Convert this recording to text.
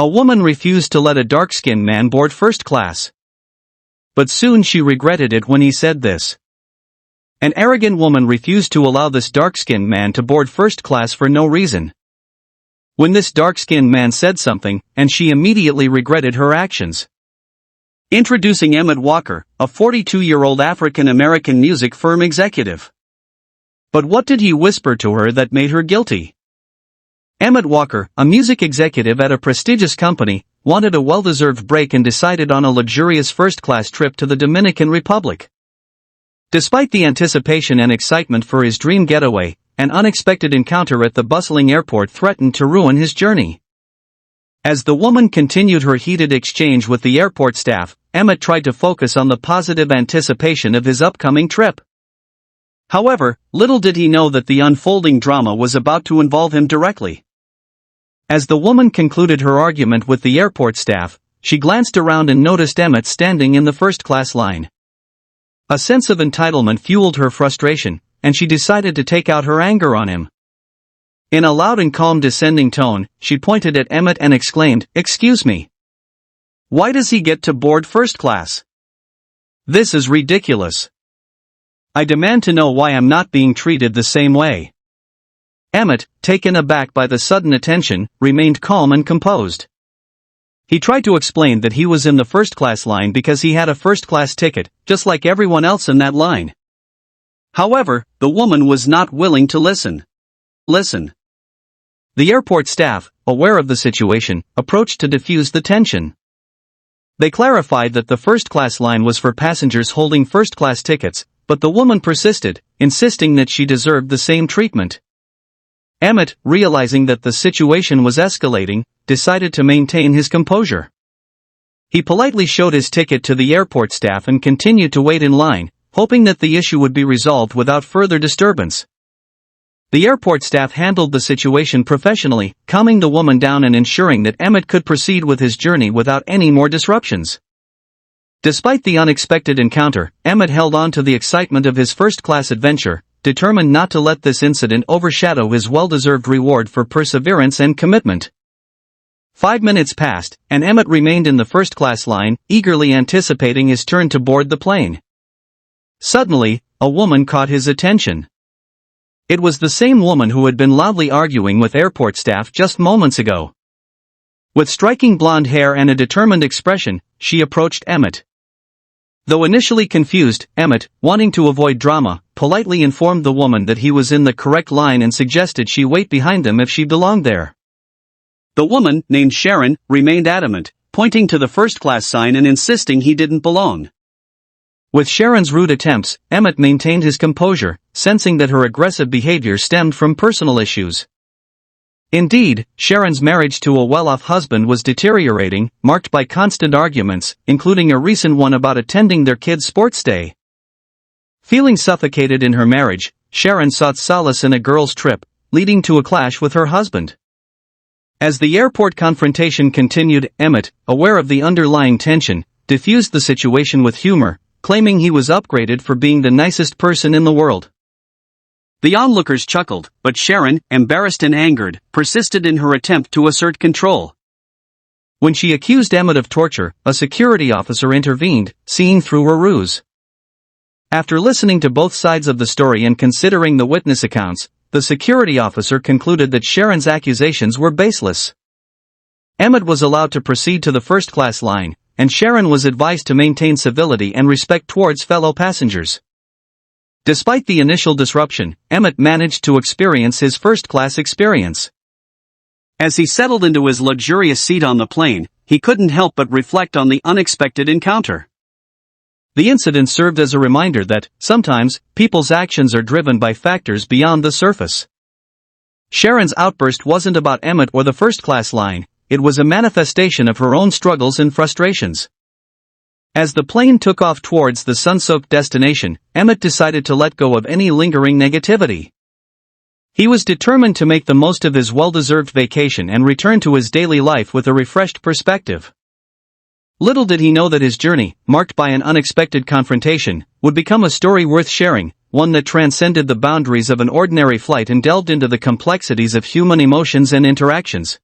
A woman refused to let a dark-skinned man board first class. But soon she regretted it when he said this. An arrogant woman refused to allow this dark-skinned man to board first class for no reason. When this dark-skinned man said something, and she immediately regretted her actions. Introducing Emmett Walker, a 42-year-old African-American music firm executive. But what did he whisper to her that made her guilty? Emmett Walker, a music executive at a prestigious company, wanted a well-deserved break and decided on a luxurious first-class trip to the Dominican Republic. Despite the anticipation and excitement for his dream getaway, an unexpected encounter at the bustling airport threatened to ruin his journey. As the woman continued her heated exchange with the airport staff, Emmett tried to focus on the positive anticipation of his upcoming trip. However, little did he know that the unfolding drama was about to involve him directly. As the woman concluded her argument with the airport staff, she glanced around and noticed Emmett standing in the first-class line. A sense of entitlement fueled her frustration, and she decided to take out her anger on him. In a loud and calm descending tone, she pointed at Emmett and exclaimed, "Excuse me. Why does he get to board first class? This is ridiculous. I demand to know why I'm not being treated the same way." Emmett, taken aback by the sudden attention, remained calm and composed. He tried to explain that he was in the first-class line because he had a first-class ticket, just like everyone else in that line. However, the woman was not willing to listen. The airport staff, aware of the situation, approached to defuse the tension. They clarified that the first-class line was for passengers holding first-class tickets, but the woman persisted, insisting that she deserved the same treatment. Emmett, realizing that the situation was escalating, decided to maintain his composure. He politely showed his ticket to the airport staff and continued to wait in line, hoping that the issue would be resolved without further disturbance. The airport staff handled the situation professionally, calming the woman down and ensuring that Emmett could proceed with his journey without any more disruptions. Despite the unexpected encounter, Emmett held on to the excitement of his first-class adventure, determined not to let this incident overshadow his well-deserved reward for perseverance and commitment. 5 minutes passed, and Emmett remained in the first-class line, eagerly anticipating his turn to board the plane. Suddenly, a woman caught his attention. It was the same woman who had been loudly arguing with airport staff just moments ago. With striking blonde hair and a determined expression, she approached Emmett. Though initially confused, Emmett, wanting to avoid drama, politely informed the woman that he was in the correct line and suggested she wait behind him if she belonged there. The woman, named Sharon, remained adamant, pointing to the first-class sign and insisting he didn't belong. With Sharon's rude attempts, Emmett maintained his composure, sensing that her aggressive behavior stemmed from personal issues. Indeed, Sharon's marriage to a well-off husband was deteriorating, marked by constant arguments, including a recent one about attending their kid's sports day. Feeling suffocated in her marriage, Sharon sought solace in a girls' trip, leading to a clash with her husband. As the airport confrontation continued, Emmett, aware of the underlying tension, diffused the situation with humor, claiming he was upgraded for being the nicest person in the world. The onlookers chuckled, but Sharon, embarrassed and angered, persisted in her attempt to assert control. When she accused Emmett of torture, a security officer intervened, seeing through her ruse. After listening to both sides of the story and considering the witness accounts, the security officer concluded that Sharon's accusations were baseless. Emmett was allowed to proceed to the first-class line, and Sharon was advised to maintain civility and respect towards fellow passengers. Despite the initial disruption, Emmett managed to experience his first-class experience. As he settled into his luxurious seat on the plane, he couldn't help but reflect on the unexpected encounter. The incident served as a reminder that, sometimes, people's actions are driven by factors beyond the surface. Sharon's outburst wasn't about Emmett or the first-class line, it was a manifestation of her own struggles and frustrations. As the plane took off towards the sun-soaked destination, Emmett decided to let go of any lingering negativity. He was determined to make the most of his well-deserved vacation and return to his daily life with a refreshed perspective. Little did he know that his journey, marked by an unexpected confrontation, would become a story worth sharing, one that transcended the boundaries of an ordinary flight and delved into the complexities of human emotions and interactions.